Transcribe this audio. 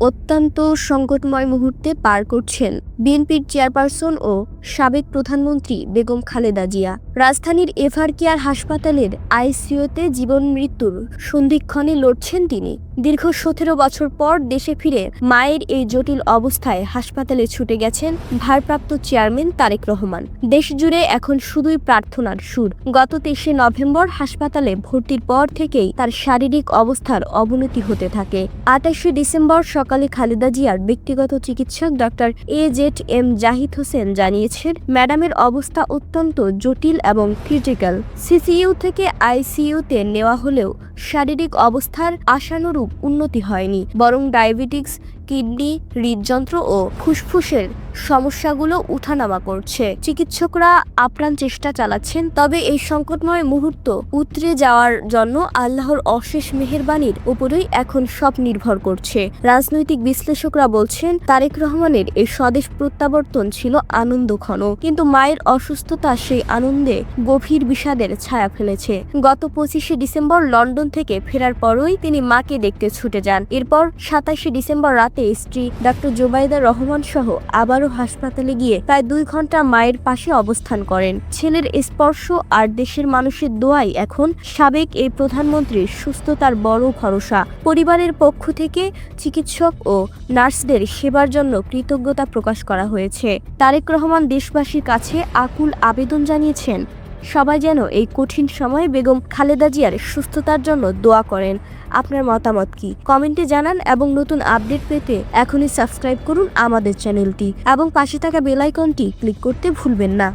অত্যন্ত সংকটময় মুহূর্তে পার করছেন বিএনপির চেয়ারপারসন ও সাবেক প্রধানমন্ত্রী বেগম খালেদা জিয়া। রাজধানীর এভার কেয়ার হাসপাতালের আইসিইউতে জীবন মৃত্যুর সন্ধিক্ষণে লড়ছেন তিনি। দীর্ঘ 17 বছর পর দেশে ফিরে মায়ের এই জটিল অবস্থায় হাসপাতালে ছুটে গেছেন ভারপ্রাপ্ত চেয়ারম্যান তারেক রহমান। দেশ জুড়ে এখন শুধুই প্রার্থনার সুর। গত 23শে নভেম্বর হাসপাতালে ভর্তির পর থেকেই তার শারীরিক অবস্থার অবনতি হতে থাকে। 28শে ডিসেম্বর সকালে খালেদা জিয়ার ব্যক্তিগত চিকিৎসক ডক্টর AZM জাহিদ হোসেন জানিয়েছেন, ম্যাডামের অবস্থা অত্যন্ত জটিল এবং ক্রিটিক্যাল। সিসিইউ থেকে আইসিইউতে নেওয়া হলেও শারীরিক অবস্থার আশানুরূপ উন্নতি হয়নি, বরং ডায়াবেটিস, কিডনি, হৃদযন্ত্র ও ফুসফুসের সমস্যাগুলো উঠানামা করছে। চিকিৎসকরা আপ্রাণ চেষ্টা চালাচ্ছেন, তবে এই সংকটময় মুহূর্ত উতরে যাওয়ার জন্য আল্লাহর অশেষ মেহেরবানির উপরেই এখন সব নির্ভর করছে। রাজনৈতিক বিশ্লেষকরা বলছেন, তারেক রহমানের এই স্বদেশ প্রত্যাবর্তন ছিল আনন্দঘন, কিন্তু মায়ের অসুস্থতা সেই আনন্দে গভীর বিষাদের ছায়া ফেলেছে। গত 25শে ডিসেম্বর লন্ডন থেকে ফেরার পরই তিনি মাকে দেখতে ছুটে যান। এরপর 27শে ডিসেম্বর রাতে স্ত্রী ডক্টর জোবাইদা রহমান সহ আবারও হাসপাতালে গিয়ে প্রায় 2 ঘন্টা মায়ের পাশে অবস্থান করেন। ছেলের স্পর্শ আর দেশের মানুষের দোয়াই এখন সাবেক এই প্রধানমন্ত্রীর সুস্থতার বড় ভরসা। পরিবারের পক্ষ থেকে চিকিৎসক ও নার্সদের সেবার জন্য কৃতজ্ঞতা প্রকাশ করা হয়েছে। তারেক রহমান দেশবাসীর কাছে আকুল আবেদন জানিয়েছেন, সবাই যেন এই কঠিন সময়ে বেগম খালেদা জিয়ার সুস্থতার জন্য দোয়া করেন। আপনার মতামত কি? কমেন্টে জানান এবং নতুন আপডেট পেতে এখনই সাবস্ক্রাইব করুন আমাদের চ্যানেলটি এবং পাশে থাকা বেল আইকনটি ক্লিক করতে ভুলবেন না।